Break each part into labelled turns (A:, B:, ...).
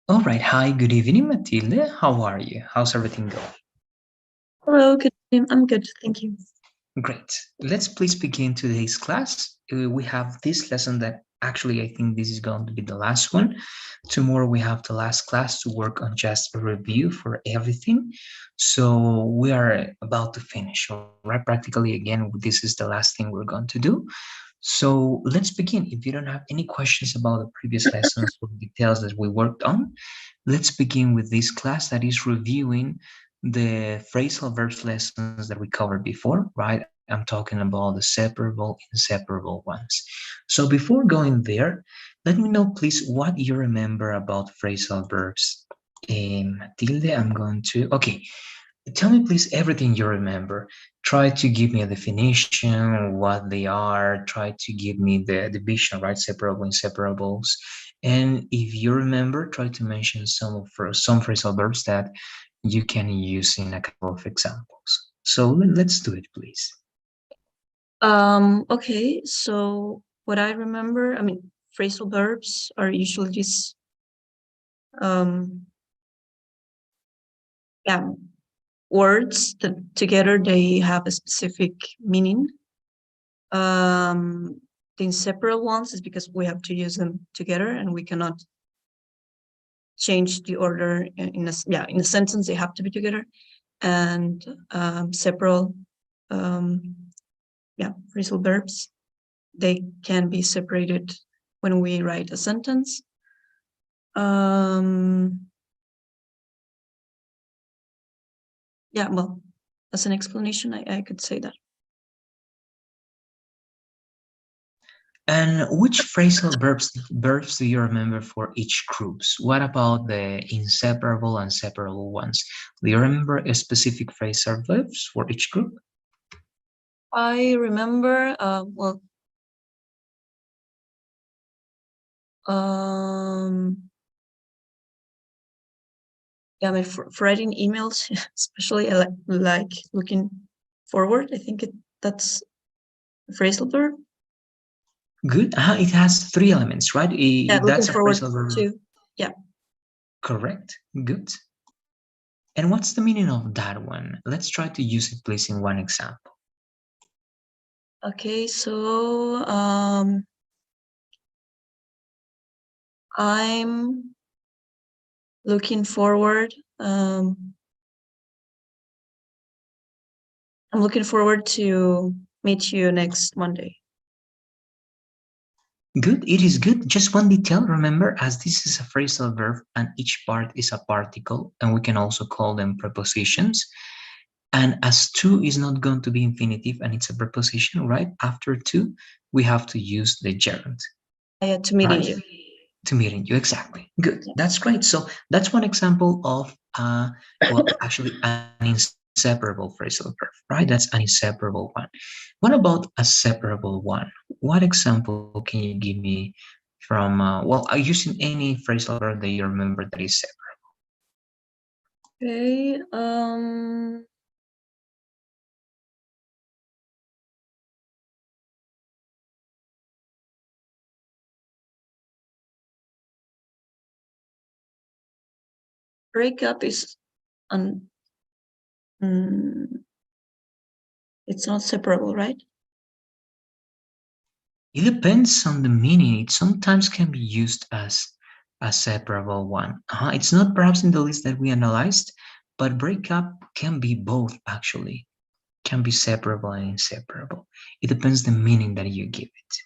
A: All right. Hi, good evening, Matilde. How are you? How's everything going?
B: Hello, good evening. I'm good, thank you.
A: Great. Let's please begin today's class. We have this lesson that actually I think this is going to be the last one. Tomorrow we have the last class to work on just a review for everything. So we are about to finish, right? Practically, again, this is the last thing we're going to do. So let's begin. If you don't have any questions about the previous lessons or details that we worked on, let's begin with this class that is reviewing the phrasal verbs lessons that we covered before, right? I'm talking about the separable, inseparable ones. So before going there, let me know please what you remember about phrasal verbs. Matilde, I'm going to, okay, tell me please everything you remember. Try to give me a definition, what they are, try to give me the division, right? Separable, inseparables. And if you remember, try to mention some phrasal verbs that you can use in a couple of examples. So let's do it, please.
B: Okay, so what I remember, phrasal verbs are usually just, yeah, words that together they have a specific meaning. The inseparable ones is because we have to use them together and we cannot change the order in a sentence. They have to be together. And separable, phrasal verbs, they can be separated when we write a sentence. Yeah, well, as an explanation, I could say that.
A: And which phrasal verbs do you remember for each groups? What about the inseparable and separable ones? Do you remember a specific phrasal verbs for each group?
B: I remember, for writing emails, especially I like looking forward. I think that's a phrasal verb.
A: Good. It has three elements, right?
B: Yeah, looking
A: That's a
B: forward
A: phrasal verb.
B: to. Yeah.
A: Correct. Good. And what's the meaning of that one? Let's try to use it, please, in one example.
B: Okay, so I'm looking forward. I'm looking forward to meet you next Monday.
A: Good. It is good. Just one detail. Remember, as this is a phrasal verb and each part is a particle, and we can also call them prepositions. And as to is not going to be infinitive and it's a preposition, right? After to, we have to use the gerund.
B: Yeah, to meeting you.
A: To meeting you, exactly. Good. Yeah. That's great. So that's one example of, well, actually an inseparable phrasal verb, right? That's an inseparable one. What about a separable one? What example can you give me from, well, using any phrasal verb that you remember that is separable?
B: Okay. Breakup is it's not separable, right?
A: It depends on the meaning. It sometimes can be used as a separable one. It's not perhaps in the list that we analyzed, but breakup can be both actually. Can be separable and inseparable. It depends the meaning that you give it.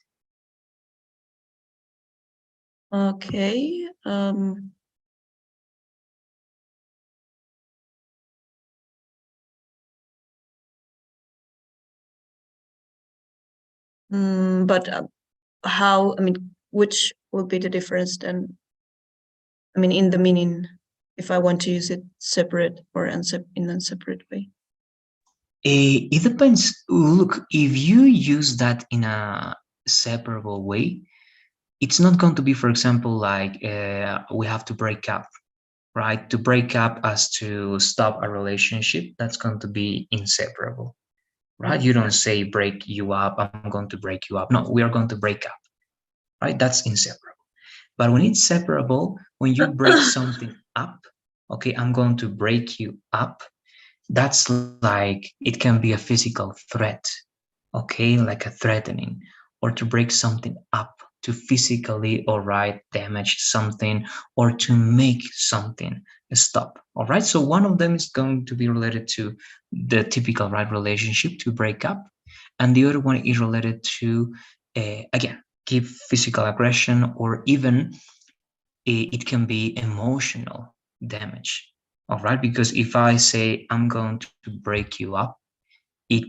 B: Okay. But how? Which will be the difference then? In the meaning, if I want to use it separate or in a separate way.
A: It depends. Look, if you use that in a separable way, it's not going to be, for example, like we have to break up, right? To break up as to stop a relationship, that's going to be inseparable, right? You don't say break you up, I'm going to break you up. No, we are going to break up, right? That's inseparable. But when it's separable, when you break something up, okay, I'm going to break you up, that's like it can be a physical threat, okay, like a threatening, or to break something up, to physically, all right, damage something, or to make something stop. All right, so one of them is going to be related to the typical right relationship, to break up, and the other one is related to again, give physical aggression, or even it can be emotional damage. All right, because if I say I'm going to break you up, it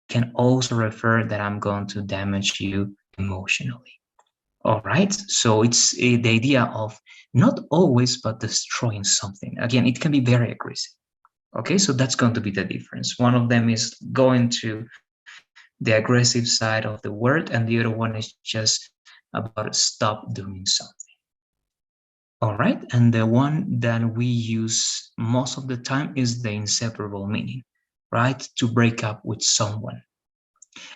A: can also refer that I'm going to damage you emotionally. All right, so it's the idea of not always, but destroying something. Again, it can be very aggressive. Okay, so that's going to be the difference. One of them is going to the aggressive side of the word, and the other one is just about stop doing something. All right, and the one that we use most of the time is the inseparable meaning, right? To break up with someone.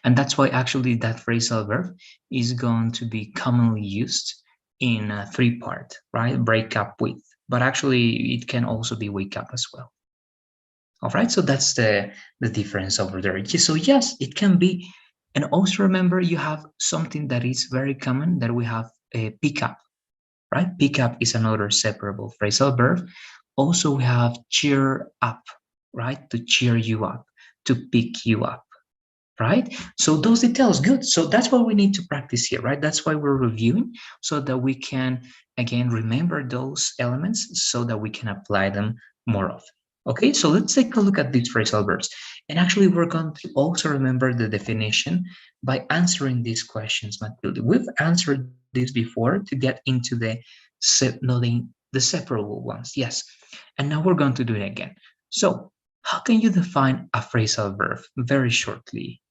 A: And that's why actually that phrasal verb is going to be commonly used in a three part, right? Break up with, but actually it can also be wake up as well. All right, so that's the difference over there. So yes, it can be. And also remember, you have something that is very common, that we have a pick up, right? Pick up is another separable phrasal verb. Also, we have cheer up, right? To cheer you up, to pick you up, right? So those details, good. So that's what we need to practice here, right? That's why we're reviewing, so that we can, again, remember those elements so that we can apply them more often. Okay, so let's take a look at these phrasal verbs. And actually, we're going to also remember the definition by answering these questions, Matilde. We've answered this before to get into the separable ones, yes. And now we're going to do it again. So how can you define a phrasal verb very shortly?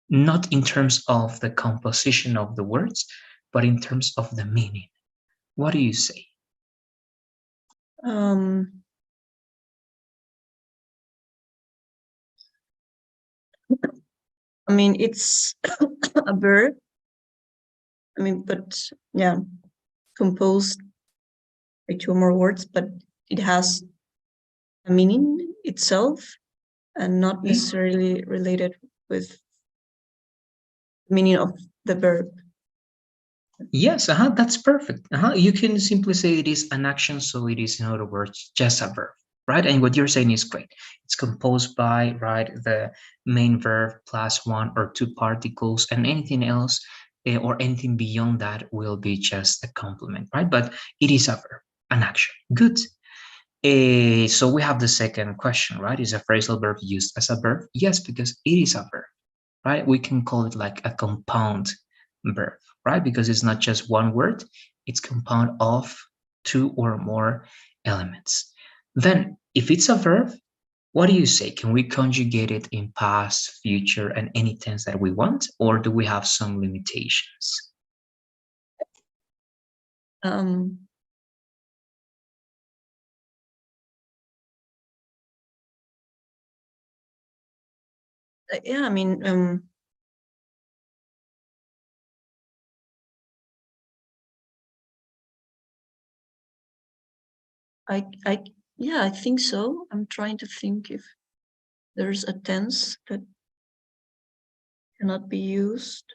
A: Not in terms of the composition of the words, but in terms of the meaning. What do you say?
B: Um, I mean, it's a verb. I mean, but yeah, composed by two or more words, but it has a meaning itself and not necessarily related with the meaning of the verb.
A: Yes, that's perfect. You can simply say it is an action, so it is, in other words, just a verb, right? And what you're saying is great. It's composed by, right, the main verb plus one or two particles, and anything else or anything beyond that will be just a complement, right? But it is a verb, an action. Good. So we have the second question, right? Is a phrasal verb used as a verb? Yes, because it is a verb, right? We can call it like a compound verb, right? Because it's not just one word, it's compound of two or more elements. Then, if it's a verb, what do you say? Can we conjugate it in past, future, and any tense that we want, or do we have some limitations?
B: Um, yeah, I mean, I, yeah, I think so. I'm trying to think if there's a tense that cannot be used.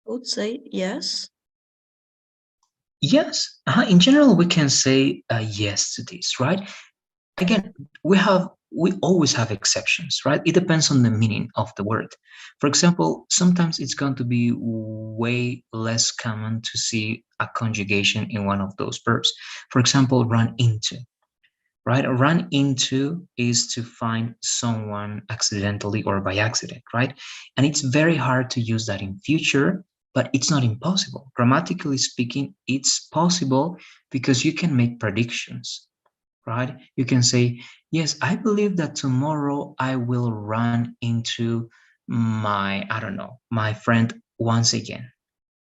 B: I would say yes.
A: Yes, in general, we can say yes to this, right? Again, we always have exceptions, right? It depends on the meaning of the word. For example, sometimes it's going to be way less common to see a conjugation in one of those verbs. For example, run into, right? Run into is to find someone accidentally or by accident, right? And it's very hard to use that in future, but it's not impossible. Grammatically speaking, it's possible because you can make predictions, right? You can say, yes, I believe that tomorrow I will run into my, I don't know, my friend once again,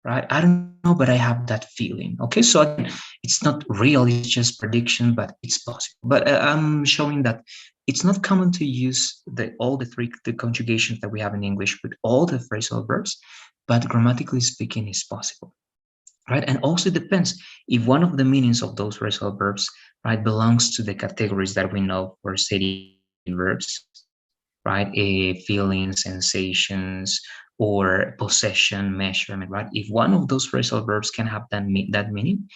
A: right? I don't know, but I have that feeling. Okay, so again, it's not real, it's just prediction, but it's possible. But I'm showing that it's not common to use all the conjugations that we have in English with all the phrasal verbs, but grammatically speaking is possible, right? And also depends if one of the meanings of those phrasal verbs, right, belongs to the categories that we know for stating verbs, right? Feelings, sensations, or possession, measurement, right? If one of those phrasal verbs can have that meaning,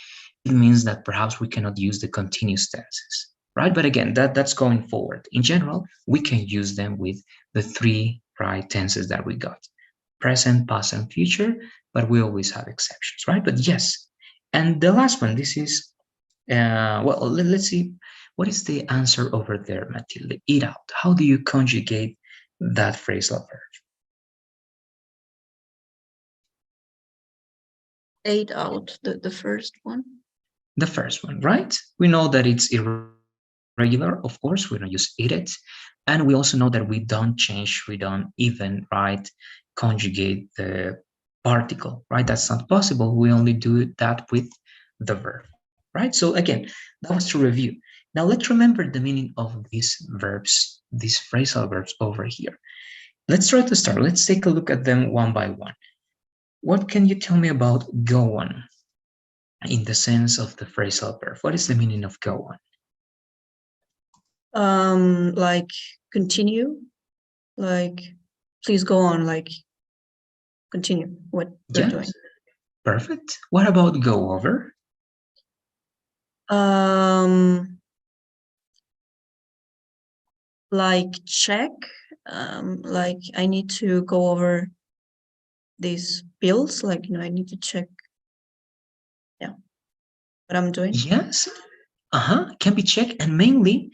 A: it means that perhaps we cannot use the continuous tenses, right? But again, that's going forward. In general, we can use them with the three right tenses that we got: present, past, and future, but we always have exceptions, right? But yes, and the last one, this is, well, let's see, what is the answer over there, Matilde? Eat out. How do you conjugate that phrasal verb?
B: Ate out the first one.
A: The first one, right? We know that it's irregular, of course, we don't use eat it. And we also know that we don't change, we don't even, right, conjugate the particle, right? That's not possible. We only do that with the verb, right? So again, that was to review. Now let's remember the meaning of these verbs, these phrasal verbs over here. Let's try to start. Let's take a look at them one by one. What can you tell me about go on in the sense of the phrasal verb? What is the meaning of go on?
B: Like continue, like please go on, like continue what you're
A: Yes,
B: doing.
A: perfect. What about go over?
B: Um, like check, like I need to go over these bills, like, I need to check, yeah, what I'm doing.
A: Yes, can be checked, and mainly,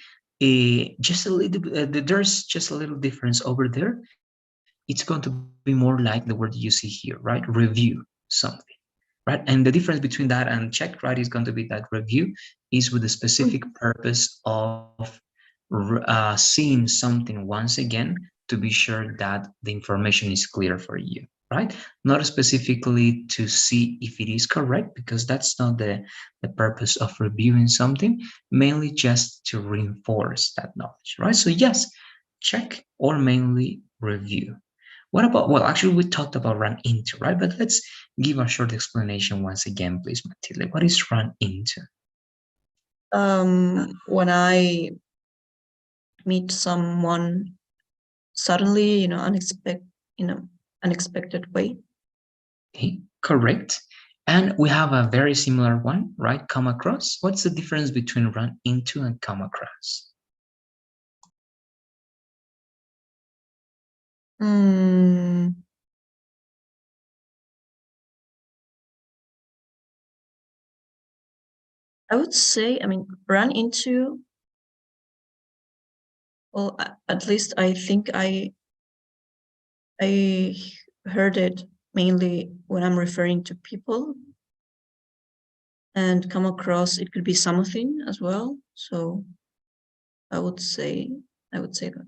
A: just a little. There's just a little difference over there. It's going to be more like the word you see here, right? Review something, right? And the difference between that and check, right, is going to be that review is with the specific purpose of seeing something once again to be sure that the information is clear for you, right? Not specifically to see if it is correct, because that's not the purpose of reviewing something, mainly just to reinforce that knowledge, right? So yes, check or mainly review. What about, well, actually, we talked about run into, right? But let's give a short explanation once again, please, Matilde. What is run into?
B: When I meet someone suddenly, unexpected way.
A: Okay, correct. And we have a very similar one, right? Come across. What's the difference between run into and come across?
B: Mm, I would say, run into, well, at least I think I heard it mainly when I'm referring to people, and come across, it could be something as well. So I would say that.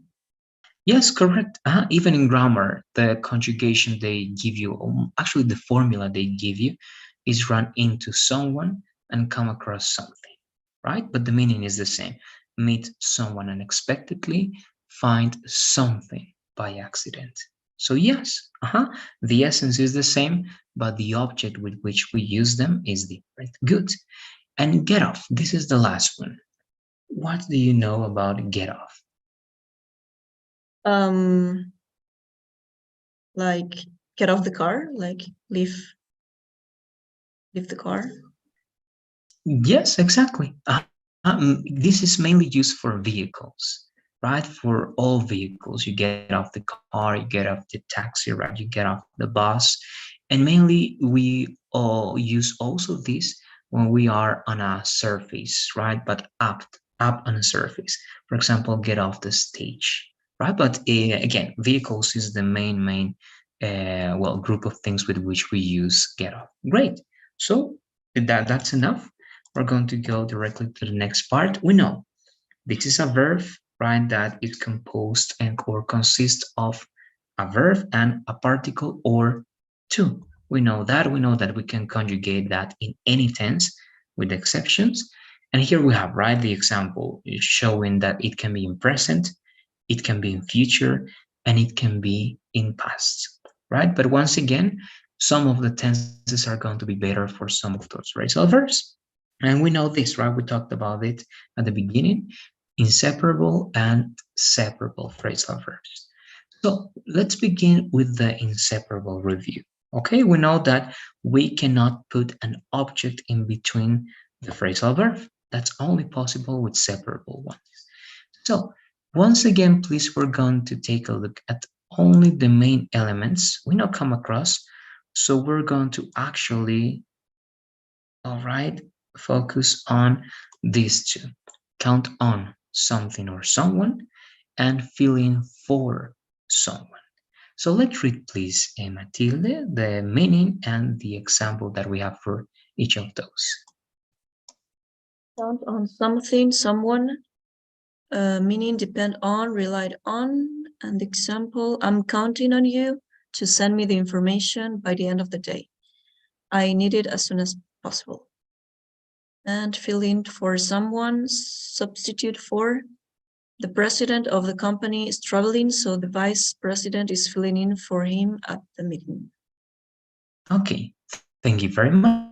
A: Yes, correct. Even in grammar, the conjugation they give you, actually the formula they give you, is run into someone and come across something, right? But the meaning is the same. Meet someone unexpectedly, find something by accident. So yes, the essence is the same, but the object with which we use them is different. Good. And get off. This is the last one. What do you know about get off?
B: Um, like get off the car, like leave the car.
A: Yes, exactly. This is mainly used for vehicles, right? For all vehicles, you get off the car, you get off the taxi, right? You get off the bus, and mainly we all use also this when we are on a surface, right? But up on a surface. For example, get off the stage, right? But again, vehicles is the main well, group of things with which we use get off. Great. So that's enough. We're going to go directly to the next part. We know this is a verb, right, that is composed and or consists of a verb and a particle or two. We know that. We know that we can conjugate that in any tense with exceptions. And here we have, right, the example showing that it can be in present, it can be in future, and it can be in past. right? But once again, some of the tenses are going to be better for some of those phrasal verbs. And we know this, right? We talked about it at the beginning, inseparable and separable phrasal verbs. So let's begin with the inseparable review. Okay, we know that we cannot put an object in between the phrasal verb. That's only possible with separable ones. So once again, please, we're going to take a look at only the main elements we now come across. So we're going to actually, all right, focus on these two. Count on something or someone and fill in for someone. So let's read, please, Matilde, the meaning and the example that we have for each of those.
B: Count on something, someone, meaning depend on, relied on, and example, I'm counting on you to send me the information by the end of the day. I need it as soon as possible. And fill in for someone, substitute for the president of the company is traveling, so the vice president is filling in for him at the meeting.
A: Okay, thank you very much.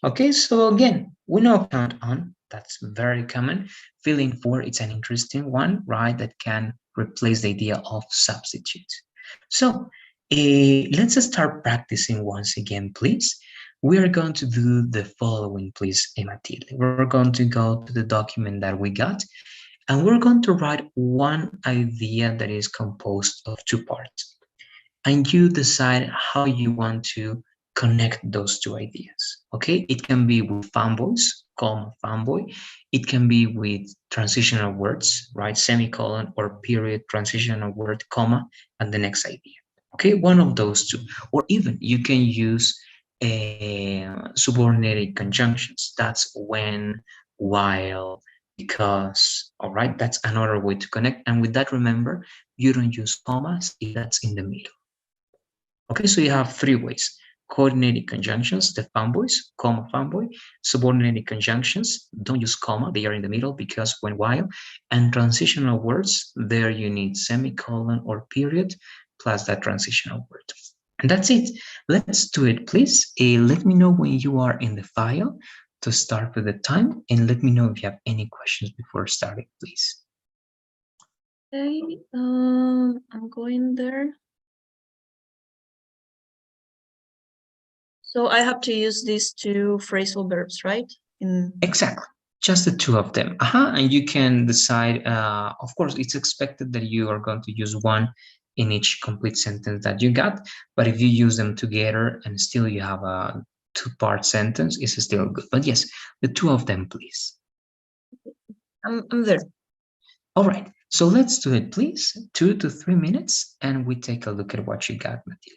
A: Okay, so again, we know count on, that's very common. Fill in for, it's an interesting one, right, that can replace the idea of substitute. So let's start practicing once again, please. We are going to do the following, please, Matilde. We're going to go to the document that we got, and we're going to write one idea that is composed of two parts. And you decide how you want to connect those two ideas. Okay, it can be with fanboys, comma, fanboy. It can be with transitional words, right? Semicolon or period, transitional word, comma, and the next idea. Okay, one of those two. Or even you can use subordinated conjunctions. That's when, while, because. All right, that's another way to connect. And with that, remember, you don't use commas if that's in the middle. Okay, so you have three ways. Coordinated conjunctions, the fanboys, comma, fanboy. Subordinated conjunctions, don't use comma, they are in the middle, because, when, while. And transitional words, there you need semicolon or period plus that transitional word. And that's it. Let's do it, please. Let me know when you are in the file to start with the time, and let me know if you have any questions before starting, please.
B: Okay, I'm going there. So I have to use these two phrasal verbs, right?
A: Exactly. Just the two of them. And you can decide, of course, it's expected that you are going to use one in each complete sentence that you got, but if you use them together and still you have a two-part sentence, it's still good. But yes, the two of them, please.
B: I'm there.
A: All right, so let's do it, please. 2 to 3 minutes, and we take a look at what you got, Matilde.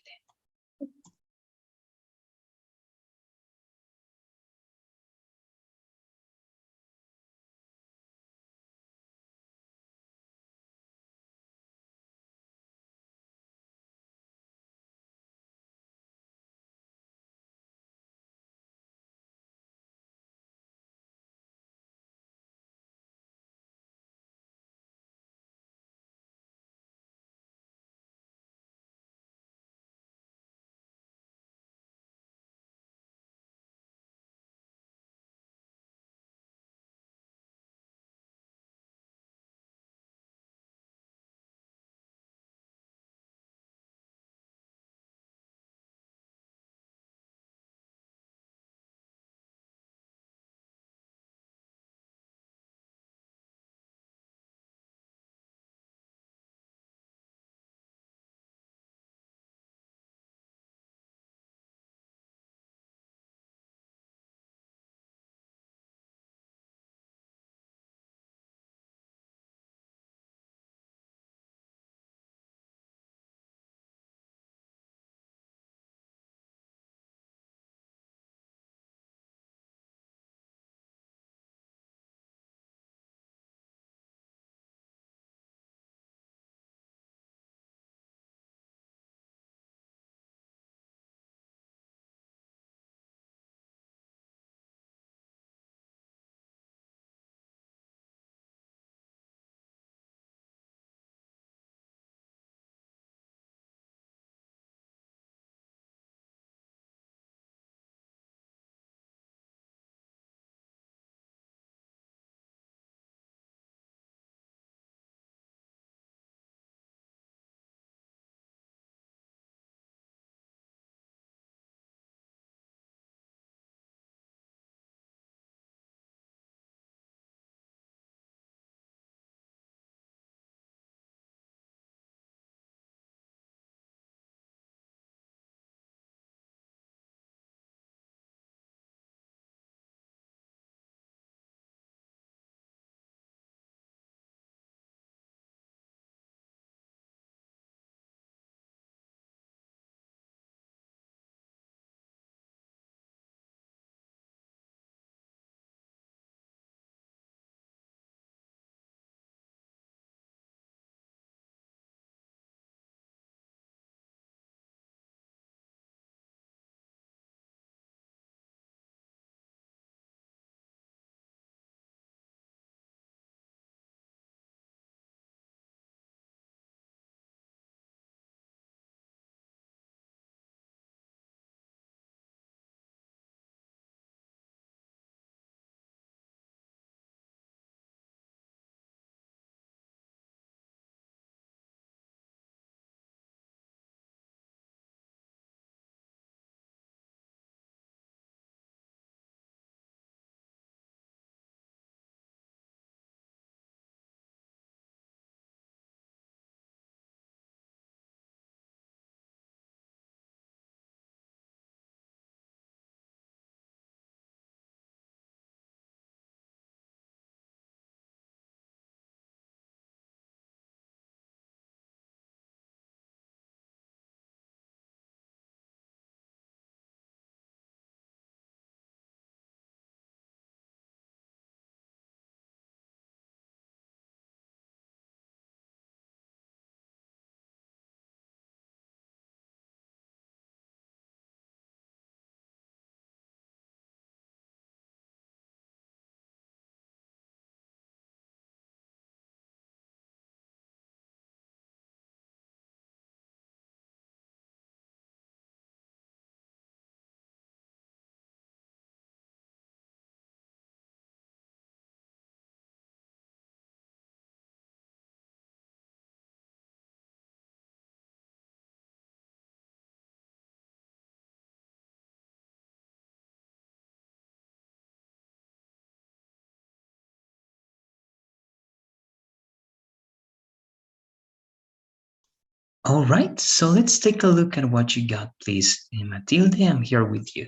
A: All right, so let's take a look at what you got, please. Matilde, I'm here with you.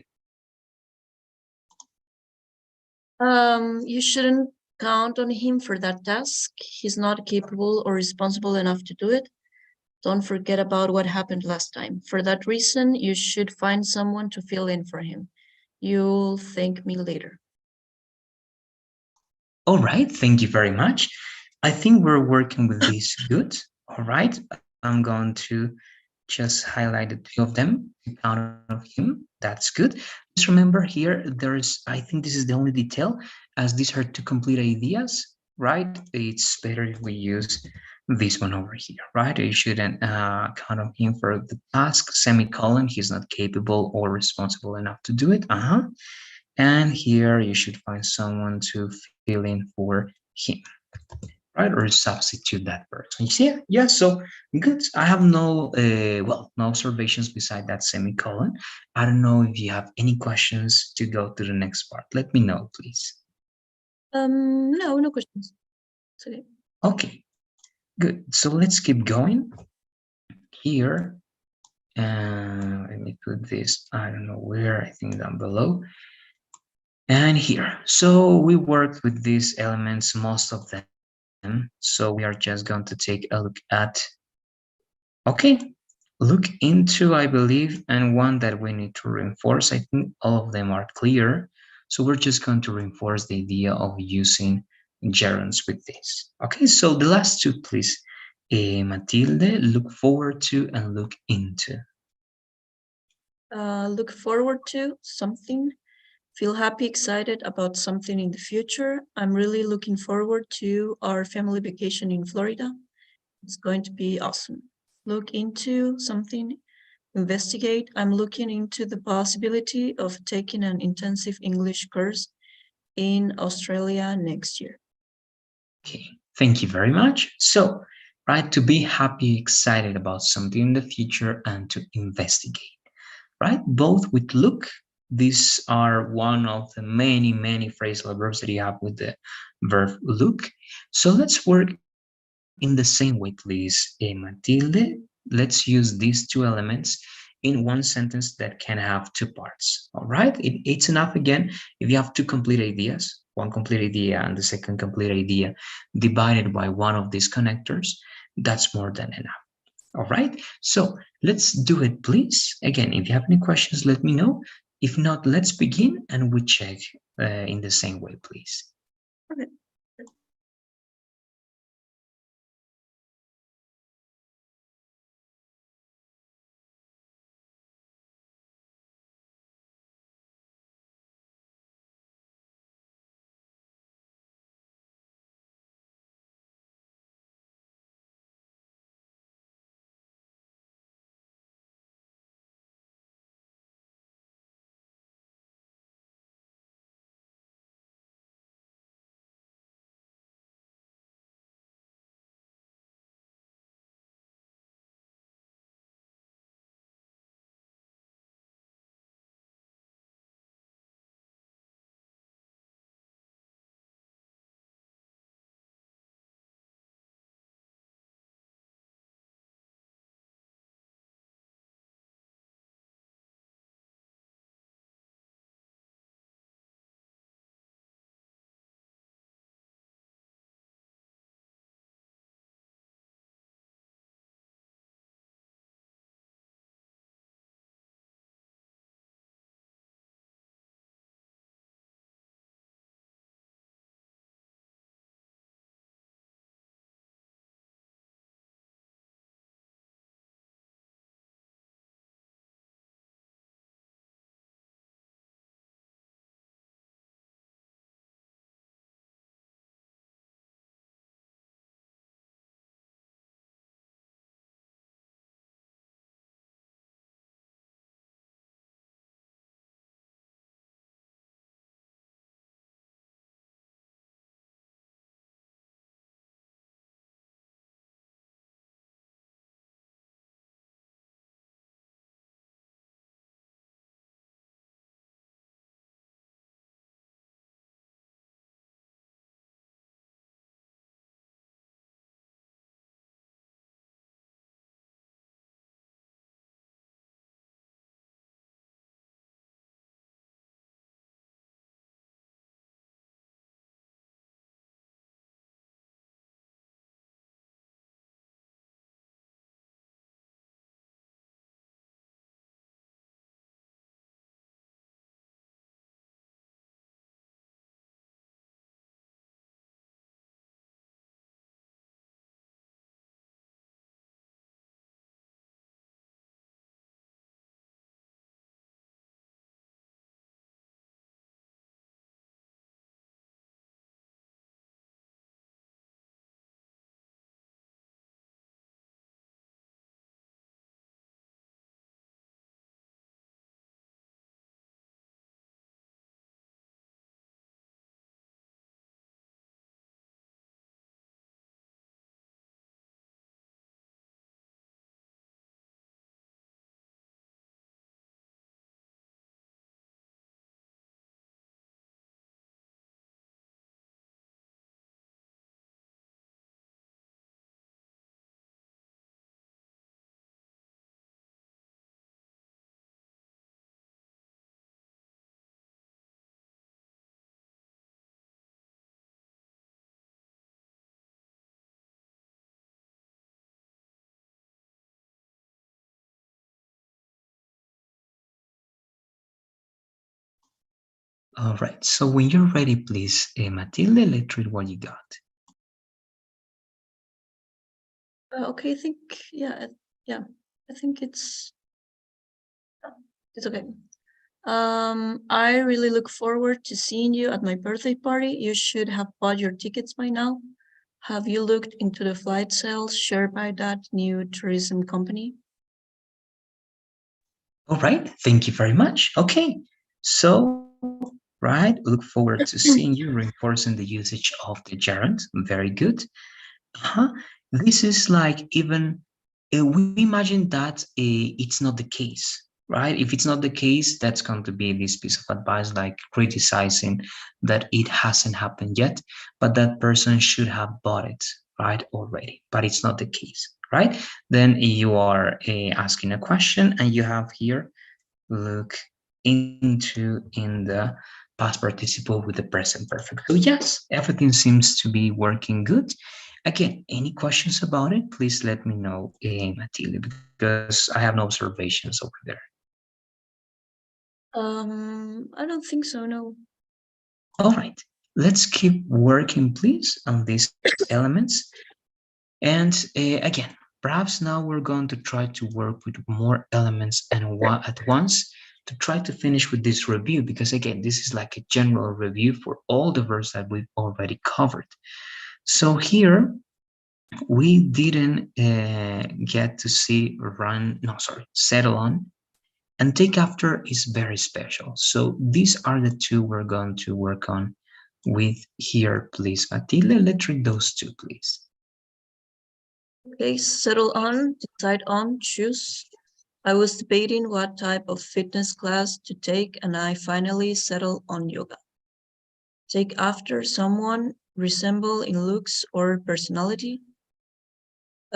B: You shouldn't count on him for that task. He's not capable or responsible enough to do it. Don't forget about what happened last time. For that reason, you should find someone to fill in for him. You'll thank me later.
A: All right, thank you very much. I think we're working with this good. All right, I'm going to just highlight the two of them, count of him. That's good. Just remember here, there's, I think this is the only detail, as these are two complete ideas, right? It's better if we use this one over here, right? You shouldn't count on him for the task, semicolon, he's not capable or responsible enough to do it. And here you should find someone to fill in for him, right? Or substitute that person. You see? Yeah, so good. I have no, well, no observations beside that semicolon. I don't know if you have any questions to go to the next part. Let me know, please.
B: No, no questions. It's okay.
A: Okay, good. So let's keep going here. Let me put this, I don't know where, I think down below. And here, so we worked with these elements, most of them. So we are just going to take a look at, okay, look into, I believe, and one that we need to reinforce. I think all of them are clear. So we're just going to reinforce the idea of using gerunds with this. Okay, so the last two, please. Matilde, look forward to and look into.
B: Look forward to something. Feel happy, excited about something in the future. I'm really looking forward to our family vacation in Florida. It's going to be awesome. Look into something, investigate. I'm looking into the possibility of taking an intensive English course in Australia next year.
A: Okay, thank you very much. So, right, to be happy, excited about something in the future and to investigate, right? Both with look. These are one of the many phrasal verbs that you have with the verb look. So let's work in the same way, please. Matilde, let's use these two elements in one sentence that can have two parts. All right, it's enough again if you have two complete ideas, one complete idea and the second complete idea divided by one of these connectors. That's more than enough. All right, so let's do it, please. Again, if you have any questions, let me know. If not, let's begin and we check in the same way, please.
B: Okay.
A: All right, so when you're ready, please, Matilde, let's read what you got.
B: Okay, I think, yeah, I think it's okay. I really look forward to seeing you at my birthday party. You should have bought your tickets by now. Have you looked into the flight sales shared by that new tourism company?
A: All right, thank you very much. Okay, so, right, look forward to seeing you reinforcing the usage of the gerund. Very good. Uh-huh. This is like even we imagine that it's not the case, right? If it's not the case, that's going to be this piece of advice like criticizing that it hasn't happened yet, but that person should have bought it, right, already. But it's not the case, right? Then you are asking a question and you have here look into in the past participle with the present perfect. So yes, everything seems to be working good. Again, any questions about it, please let me know, Matilde, because I have no observations over there.
B: I don't think so, no.
A: All right, let's keep working, please, on these elements. And again, perhaps now we're going to try to work with more elements and one at once to try to finish with this review, because again, this is like a general review for all the verbs that we've already covered. So here we didn't get to see run, no, sorry, settle on, and take after is very special. So these are the two we're going to work on with here, please. Matilde, let's read those two, please.
B: Okay, settle on, decide on, choose. I was debating what type of fitness class to take, and I finally settled on yoga. Take after someone, resemble in looks or personality.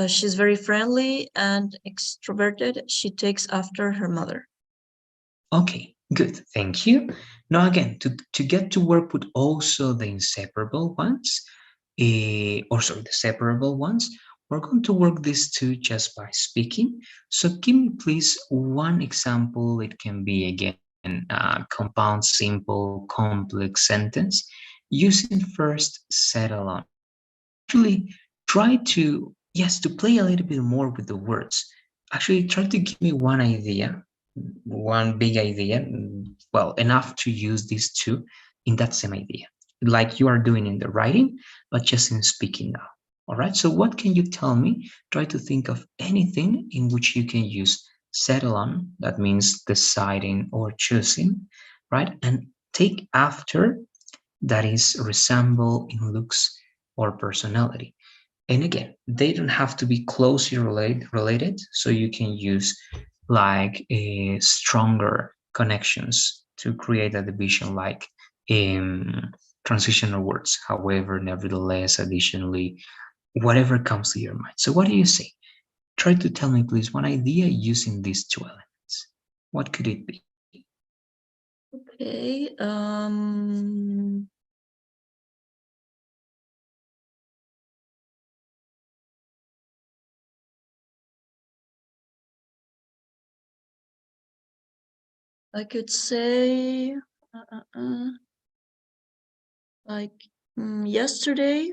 B: She's very friendly and extroverted. She takes after her mother.
A: Okay, good. Thank you. Now again, to get to work with also the inseparable ones, or sorry, the separable ones, we're going to work these two just by speaking. So give me please one example. It can be again compound, simple, complex sentence using first settle on. Actually, try to, yes, to play a little bit more with the words. Actually, try to give me one idea, one big idea, well, enough to use these two in that same idea, like you are doing in the writing, but just in speaking now. All right, so what can you tell me? Try to think of anything in which you can use settle on, that means deciding or choosing, right? And take after, that is resemble in looks or personality. And again, they don't have to be closely related, so you can use like a stronger connections to create a division like transitional words. However, nevertheless, additionally, whatever comes to your mind. So what do you say? Try to tell me, please, one idea using these two elements. What could it be?
B: Okay. I could say like yesterday,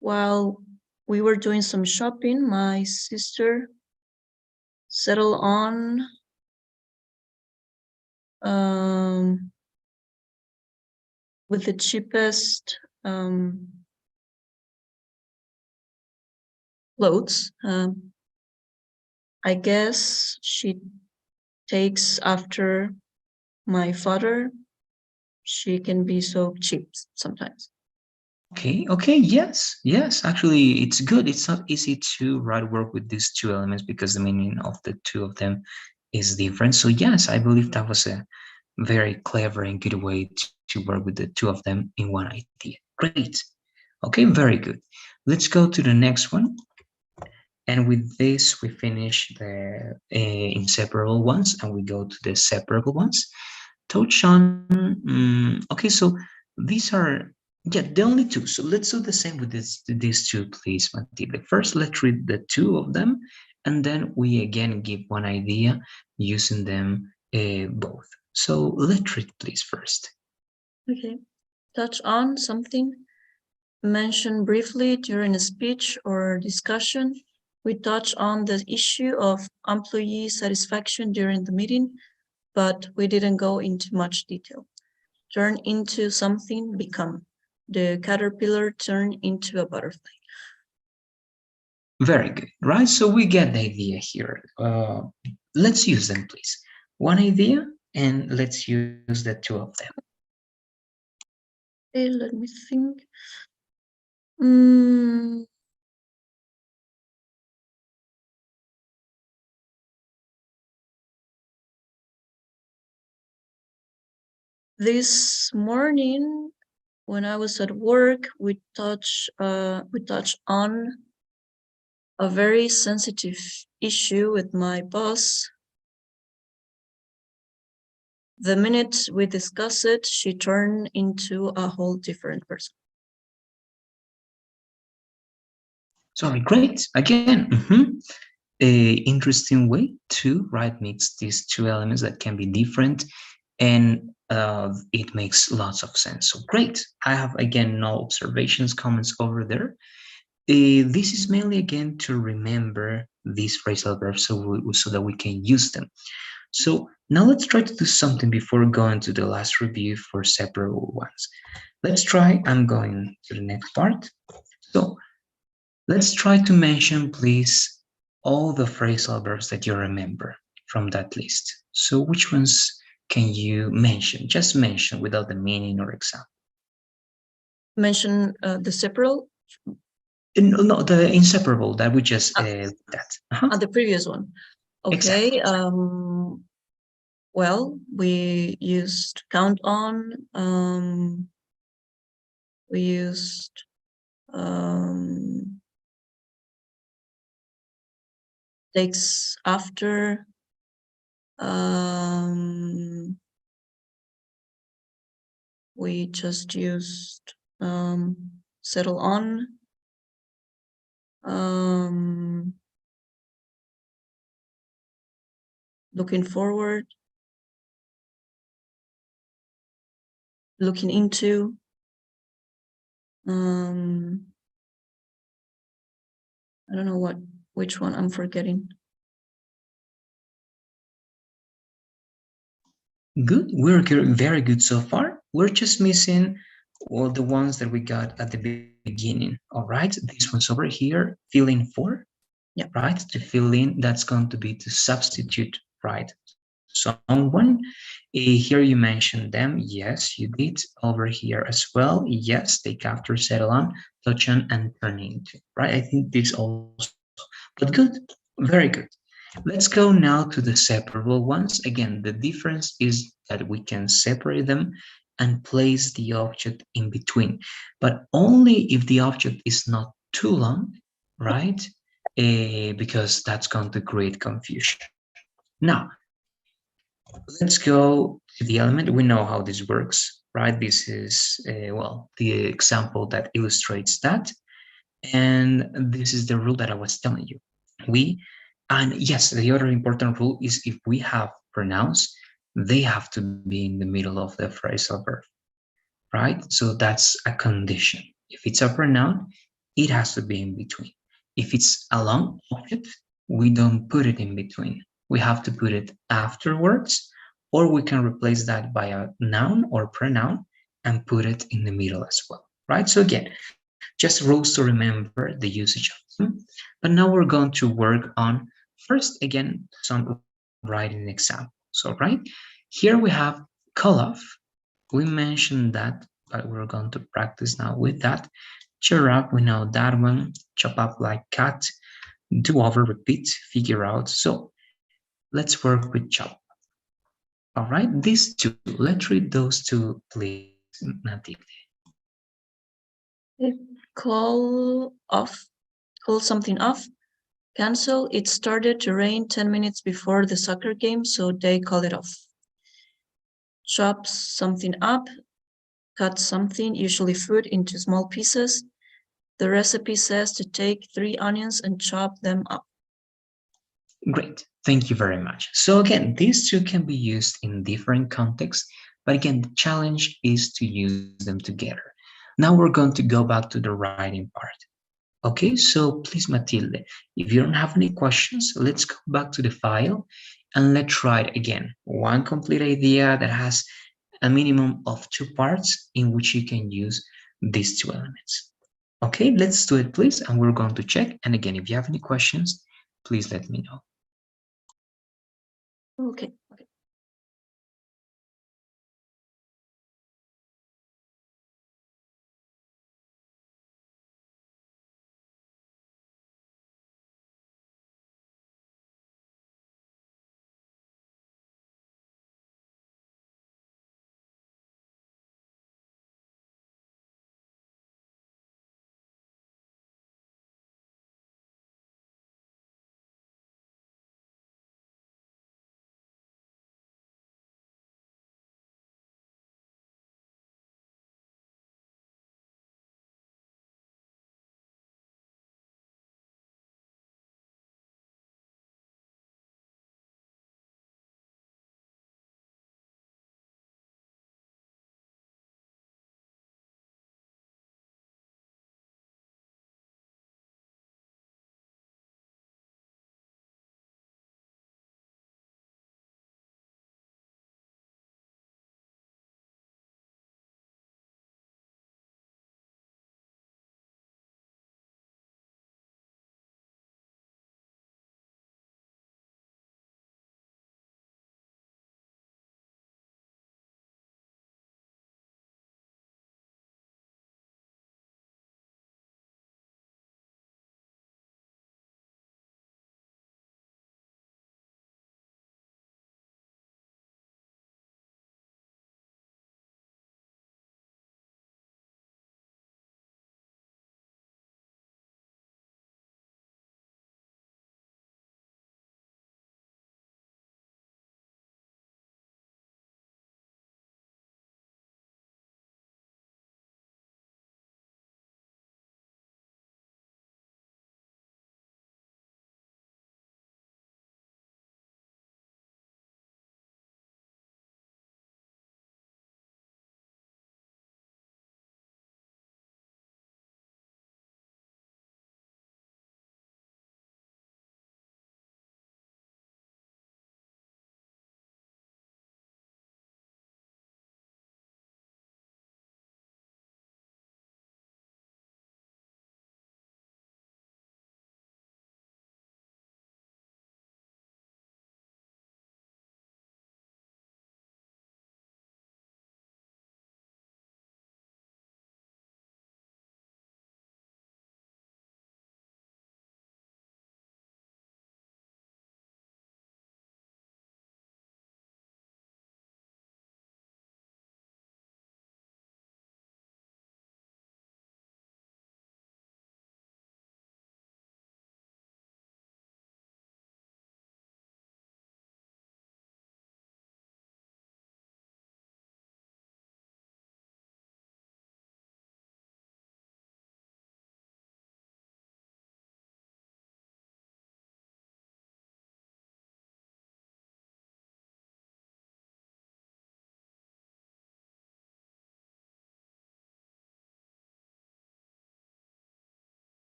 B: while we were doing some shopping, my sister settled on with the cheapest clothes. I guess she takes after my father. She can be so cheap sometimes.
A: Okay, yes. Actually, it's good. It's not easy to write work with these two elements because the meaning of the two of them is different. So yes, I believe that was a very clever and good way to work with the two of them in one idea. Great. Okay, very good. Let's go to the next one. And with this, we finish the inseparable ones and we go to the separable ones. Touch on, okay, so these are, yeah, the only two. So let's do the same with these two, please, Matilde. First, let's read the two of them, and then we again give one idea using them both. So let's read please first.
B: Okay. Touch on something, mention briefly during a speech or discussion. We touch on the issue of employee satisfaction during the meeting, but we didn't go into much detail. Turn into something, become. The caterpillar turned into a butterfly.
A: Very good, right? So we get the idea here. Let's use them, please. One idea, and let's use the two of them.
B: Okay, let me think. Mm, this morning, when I was at work, we touch on a very sensitive issue with my boss. The minute we discuss it, she turned into a whole different person.
A: Sorry, great. Again, a interesting way to mix these two elements that can be different, and it makes lots of sense. So great. I have again no observations, comments over there. This is mainly again to remember these phrasal verbs so that we can use them. So now let's try to do something before going to the last review for separable ones. Let's try, I'm going to the next part. So let's try to mention, please, all the phrasal verbs that you remember from that list. So which ones can you mention? Just mention without the meaning or example.
B: Mention the separal.
A: No, the inseparable that we just that.
B: The previous one. Okay.
A: Exactly.
B: Well, we used count on. We used takes after. We just used settle on. Looking forward. Looking into. I don't know which one I'm forgetting.
A: Good. We're very good so far. We're just missing all the ones that we got at the beginning. All right. These ones over here, fill in for.
B: Yeah.
A: Right. To fill in, that's going to be to substitute, right? Someone. Here you mentioned them. Yes, you did. Over here as well. Yes, take after, settle on, touch on, and turn into. Right. I think this also. But good. Very good. Let's go now to the separable ones. Again, the difference is that we can separate them and place the object in between, but only if the object is not too long, right? Because that's going to create confusion. Now, let's go to the element. We know how this works, right? This is, well, the example that illustrates that. And this is the rule that I was telling you. And yes, the other important rule is if we have pronouns, they have to be in the middle of the phrasal verb, right? So that's a condition. If it's a pronoun, it has to be in between. If it's a long object, we don't put it in between. We have to put it afterwards, or we can replace that by a noun or pronoun and put it in the middle as well, right? So again, just rules to remember the usage of them. But now we're going to work on first again some writing examples. So right here we have call off. We mentioned that, but we're going to practice now with that. Cheer up, we know that one. Chop up like cat. Do over, repeat, figure out. So let's work with chop. All right, these two. Let's read those two, please, Natik.
B: Call off. Call something off. Cancel. It started to rain 10 minutes before the soccer game, so they call it off. Chop something up. Cut something, usually food, into small pieces. The recipe says to take 3 onions and chop them up.
A: Great. Thank you very much. So again, these two can be used in different contexts, but again, the challenge is to use them together. Now we're going to go back to the writing part. Okay, so please, Matilde, if you don't have any questions, let's go back to the file and let's write again one complete idea that has a minimum of two parts in which you can use these two elements. Okay, let's do it, please, and we're going to check. And again, if you have any questions, please let me know.
B: Okay.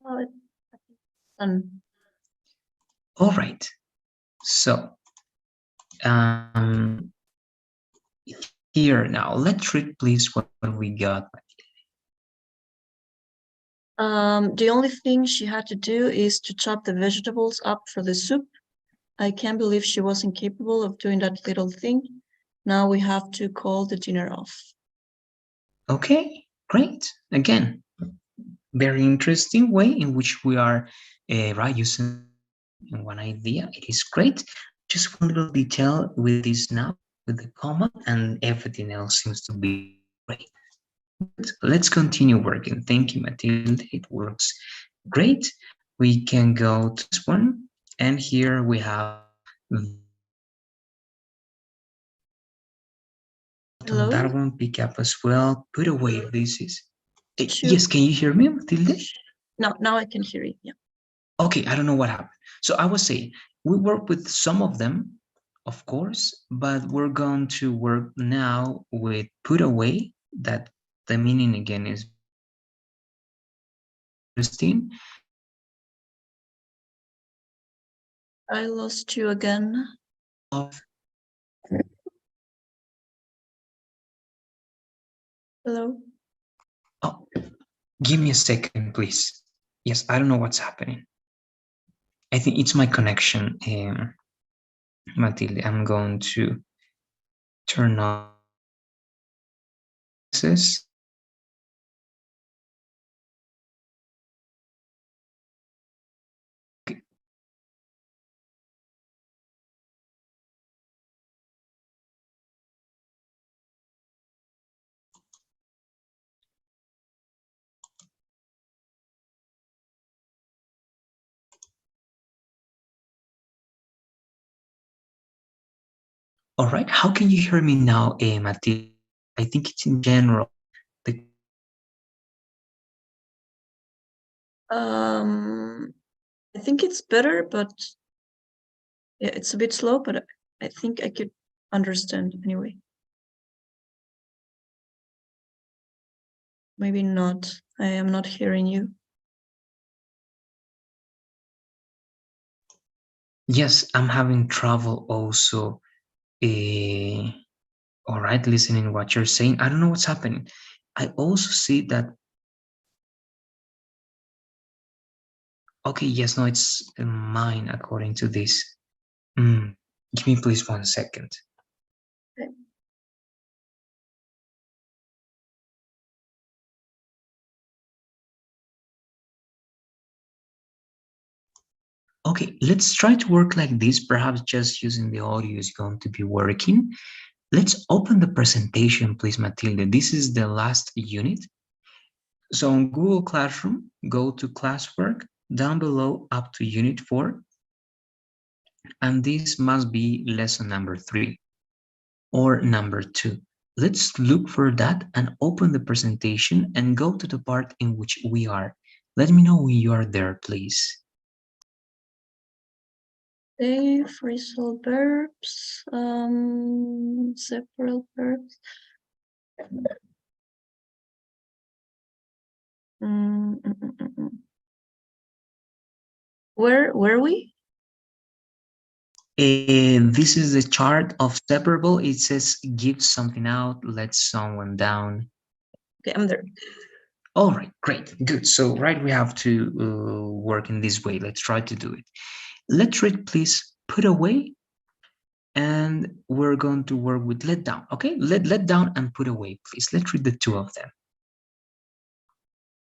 B: Well, um,
A: All right. So um, here now, let's read please what we got.
B: the only thing she had to do is to chop the vegetables up for the soup. I can't believe she wasn't capable of doing that little thing. Now we have to call the dinner off.
A: Okay, great. Again, very interesting way in which we are right using in one idea. It is great. Just one little detail with this now, with the comma, and everything else seems to be great. Good. Let's continue working. Thank you, Matilde. It works great. We can go to this one, and here we have on
B: Hello?
A: that one, pick up as well. Put away. This is
B: Two.
A: yes. Can you hear me, Matilde?
B: No, now I can hear you. Yeah.
A: Okay, I don't know what happened. So I was saying, we work with some of them, of course, but we're going to work now with put away, that the meaning again is interesting.
B: I lost you again.
A: Of
B: Hello?
A: oh, give me a second, please. Yes, I don't know what's happening. I think it's my connection, Matilde. I'm going to turn off this. All right, how can you hear me now, Matilde? I think it's in general. The
B: I think it's better, but yeah, it's a bit slow, but I think I could understand anyway. Maybe not. I am not hearing you.
A: yes, I'm having trouble also. Uh, all right, listening what you're saying. I don't know what's happening. I also see that. Okay, yes, no, it's mine according to this. Give me please 1 second.
B: Okay.
A: Okay, let's try to work like this. Perhaps just using the audio is going to be working. Let's open the presentation, please, Matilde. This is the last unit. So on Google Classroom, go to classwork, down below up to unit 4, and this must be lesson number 3 or number 2. Let's look for that and open the presentation and go to the part in which we are. Let me know when you are there, please.
B: Okay, phrasal verbs, several verbs. Where were we?
A: This is the chart of separable. It says give something out, let someone down.
B: Okay, I'm there.
A: All right, great, good. So, right, we have to work in this way. Let's try to do it. Let's read, please, put away, and we're going to work with let down. Okay, let down and put away, please. Let's read the two of them.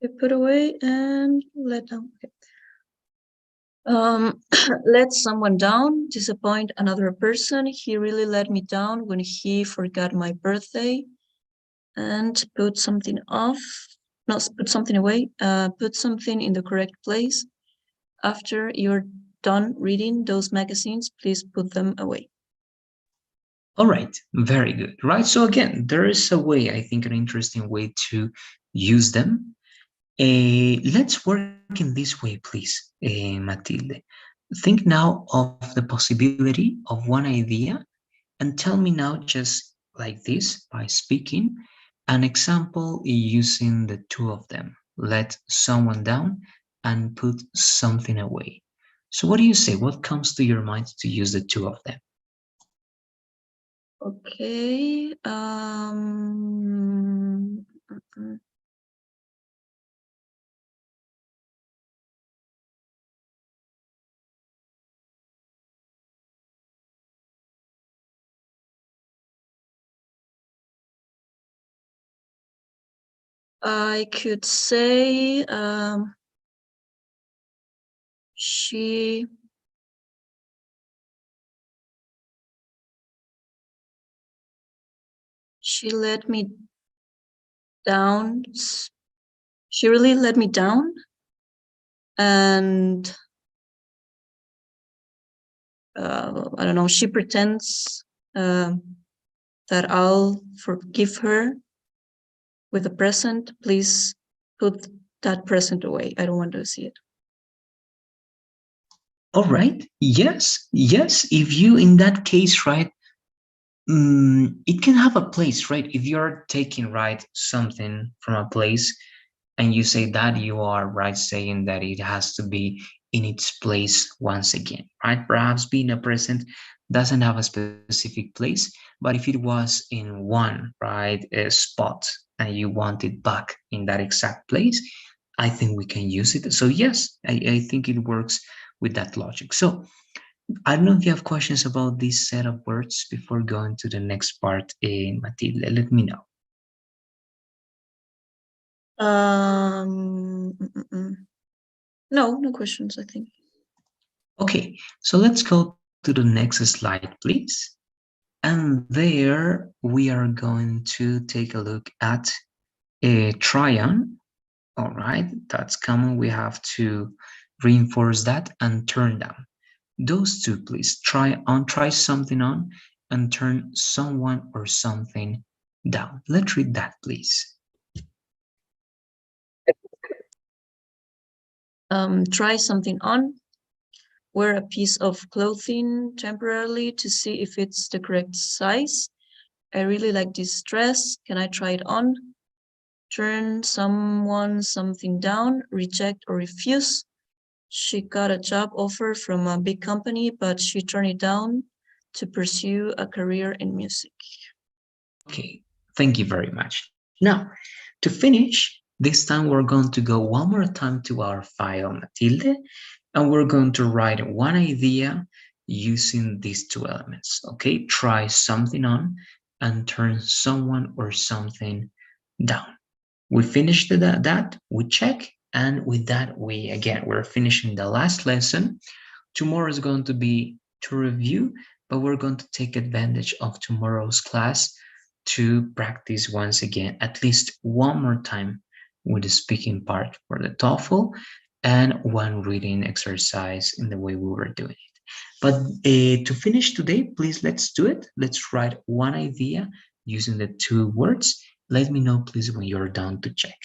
B: Okay, put away and let down. Okay. Let someone down, disappoint another person. He really let me down when he forgot my birthday. And put something off, not put something away, put something in the correct place. After you're done reading those magazines, please put them away.
A: All right, very good, right? So again, there is a way, I think, an interesting way to use them. Let's work in this way, please, Matilde. Think now of the possibility of one idea and tell me now, just like this, by speaking, an example using the two of them. Let someone down and put something away. So what do you say? What comes to your mind to use the two of them?
B: Okay. I could say she let me down. She really let me down, and I don't know. She pretends that I'll forgive her with a present. Please put that present away. I don't want to see it.
A: All right. Yes. Yes. If you, in that case, right, it can have a place, right? If you're taking, right, something from a place and you say that, you are right saying that it has to be in its place once again, right? Perhaps being a present doesn't have a specific place, but if it was in one, right, spot and you want it back in that exact place, I think we can use it. So yes, I think it works with that logic. So I don't know if you have questions about this set of words before going to the next part, Matilde. Let me know.
B: No, no questions, I think.
A: Okay, so let's go to the next slide, please. And there we are going to take a look at a try on. All right, that's common. We have to reinforce that and turn down. Those two, please. Try something on and turn someone or something down. Let's read that, please.
B: Try something on. Wear a piece of clothing temporarily to see if it's the correct size. I really like this dress. Can I try it on? Turn someone something down, reject or refuse. She got a job offer from a big company, but she turned it down to pursue a career in music.
A: Okay, thank you very much. Now, to finish, this time we're going to go one more time to our file, Matilde, and we're going to write one idea using these two elements. Okay, try something on and turn someone or something down. We finished that, we check, and with that, we're finishing the last lesson. Tomorrow is going to be to review, but we're going to take advantage of tomorrow's class to practice once again, at least one more time with the speaking part for the TOEFL and one reading exercise in the way we were doing it. But to finish today, please, let's do it. Let's write one idea using the two words. Let me know, please, when you're done to check.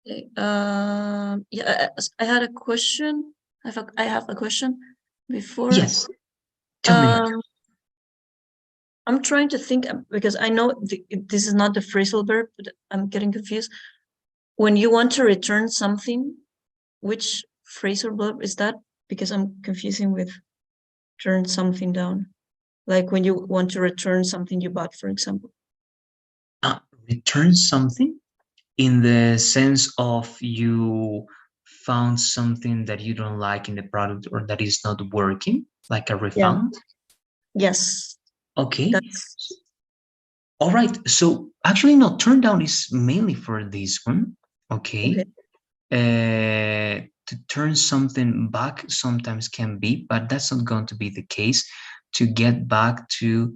B: Okay. Yeah, I had a question. I have a question before.
A: Yes, tell me, Matt.
B: I'm trying to think because I know this is not the phrasal verb, but I'm getting confused. When you want to return something, which phrasal verb is that? Because I'm confusing with turn something down. Like when you want to return something you bought, for example.
A: Return something in the sense of you found something that you don't like in the product or that is not working, like a
B: Yeah.
A: refund.
B: Yes.
A: Okay.
B: That's
A: All right. So actually, no, turn down is mainly for this one.
B: okay.
A: Okay. To turn something back sometimes can be, but that's not going to be the case. To get back, to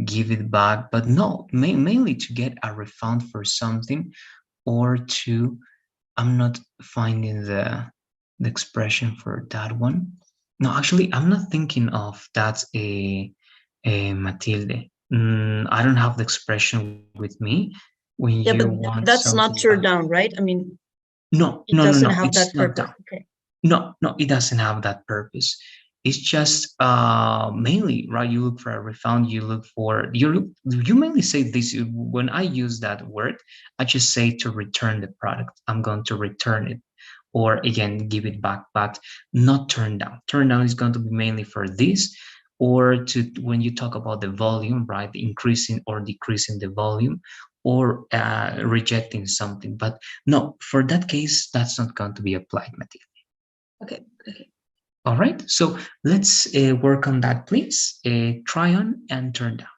A: give it back, but no, mainly to get a refund for something, or to, I'm not finding the expression for that one. No, actually, I'm not thinking of that a Matilde. I don't have the expression with me when you
B: Yeah, but
A: want
B: that's
A: something
B: not
A: back.
B: turn down, right? I mean,
A: No,
B: it
A: no, no,
B: doesn't
A: no.
B: have
A: It's
B: that
A: not
B: purpose.
A: down.
B: Okay.
A: No, no, it doesn't have that purpose. It's just mainly, right, you look for a refund, you mainly say this. When I use that word, I just say to return the product. I'm going to return it, or again give it back, but not turn down. Turn down is going to be mainly for this, or to when you talk about the volume, right, increasing or decreasing the volume, or rejecting something. But no, for that case, that's not going to be applied, Matilda.
B: Okay. Okay.
A: All right, so let's work on that, please. Try on and turn down.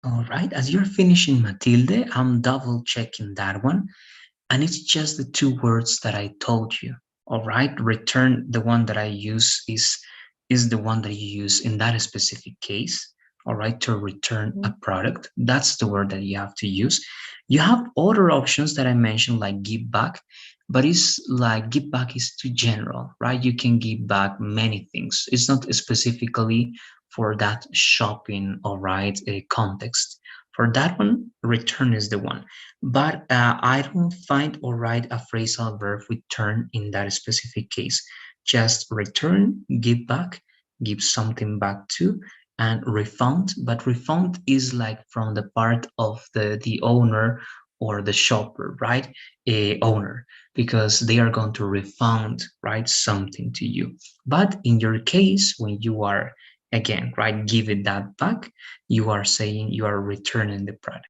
A: All right, as you're finishing, Matilde, I'm double checking that one. And it's just the two words that I told you. All right, return, the one that I use is the one that you use in that specific case. All right, to return a
B: Mhm.
A: product. That's the word that you have to use. You have other options that I mentioned, like give back, but it's like give back is too general, right? You can give back many things. It's not specifically for that shopping, all right, a context. For that one, return is the one. But I don't find or write a phrasal verb with turn in that specific case. Just return, give back, give something back to, and refund. But refund is like from the part of the owner or the shopper, right? A owner, because they are going to refund, right, something to you. But in your case, when you are again, right, give it that back, you are saying you are returning the product.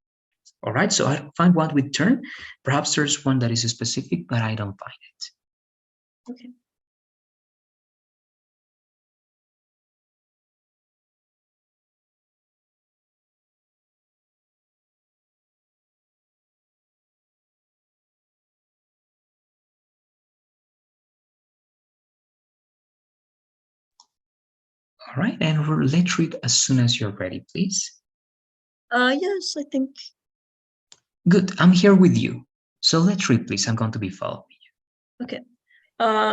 A: All right, so I don't find one with turn. Perhaps there's one that is specific, but I don't find it.
B: Okay.
A: All right, and let's read as soon as you're ready, please.
B: Yes, I think.
A: Good, I'm here with you. So let's read, please. I'm going to be following.
B: Okay.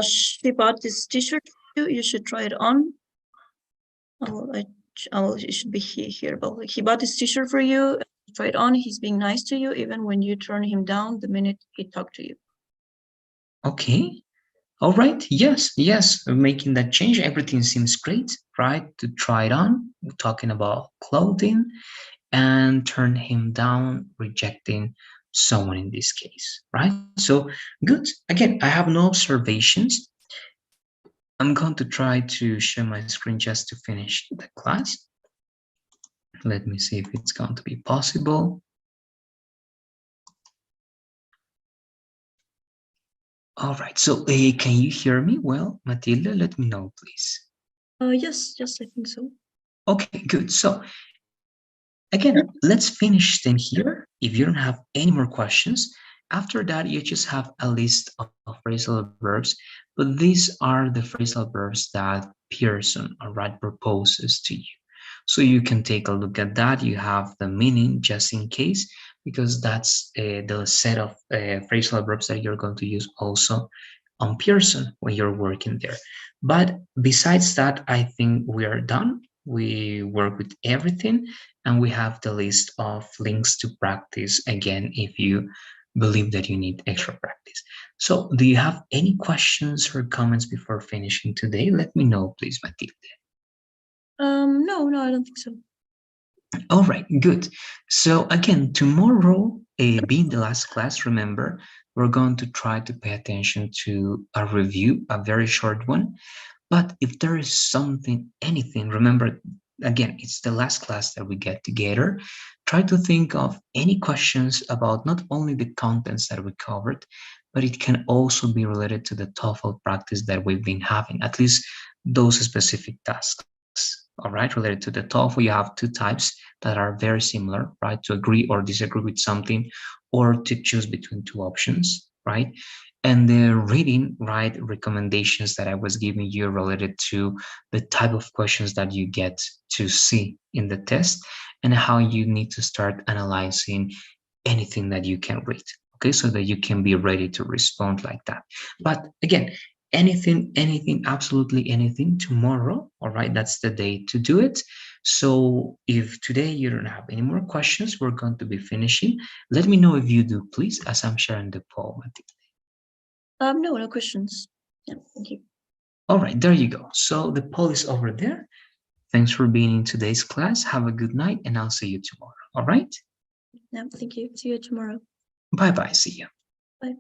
B: She bought this T-shirt for you. You should try it on. Oh, it should be here. But like, he bought this T-shirt for you. Try it on. He's being nice to you, even when you turn him down the minute he talked to you.
A: Okay. All right. Yes. Yes. Making that change. Everything seems great, right? To try it on. We're talking about clothing and turn him down, rejecting someone in this case, right? So good. Again, I have no observations. I'm going to try to share my screen just to finish the class. Let me see if it's going to be possible. All right, so can you hear me well, Matilda? Let me know, please.
B: Yes, I think so.
A: Okay, good. So again, let's finish them here. If you don't have any more questions, after that, you just have a list of phrasal verbs, but these are the phrasal verbs that Pearson, all right, proposes to you. So you can take a look at that. You have the meaning just in case, because that's the set of phrasal verbs that you're going to use also on Pearson when you're working there. But besides that, I think we are done. We work with everything, and we have the list of links to practice again if you believe that you need extra practice. So, do you have any questions or comments before finishing today? Let me know, please, Matilde.
B: No, I don't think so.
A: All right, good. So again, tomorrow, being the last class, remember, we're going to try to pay attention to a review, a very short one. But if there is something, anything, remember, again, it's the last class that we get together. Try to think of any questions about not only the contents that we covered, but it can also be related to the TOEFL practice that we've been having, at least those specific tasks. All right, related to the TOEFL, you have two types that are very similar, right? To agree or disagree with something, or to choose between two options, right? And the reading, right, recommendations that I was giving you related to the type of questions that you get to see in the test and how you need to start analyzing anything that you can read, okay, so that you can be ready to respond like that. But again, anything, absolutely anything tomorrow, all right, that's the day to do it. So if today you don't have any more questions, we're going to be finishing. Let me know if you do, please, as I'm sharing the poll.
B: No questions. Yeah, thank you.
A: All right, there you go. So the poll is over there. Thanks for being in today's class. Have a good night, and I'll see you tomorrow. All right?
B: Yeah, thank you. See you tomorrow.
A: Bye bye. See you.
B: Bye.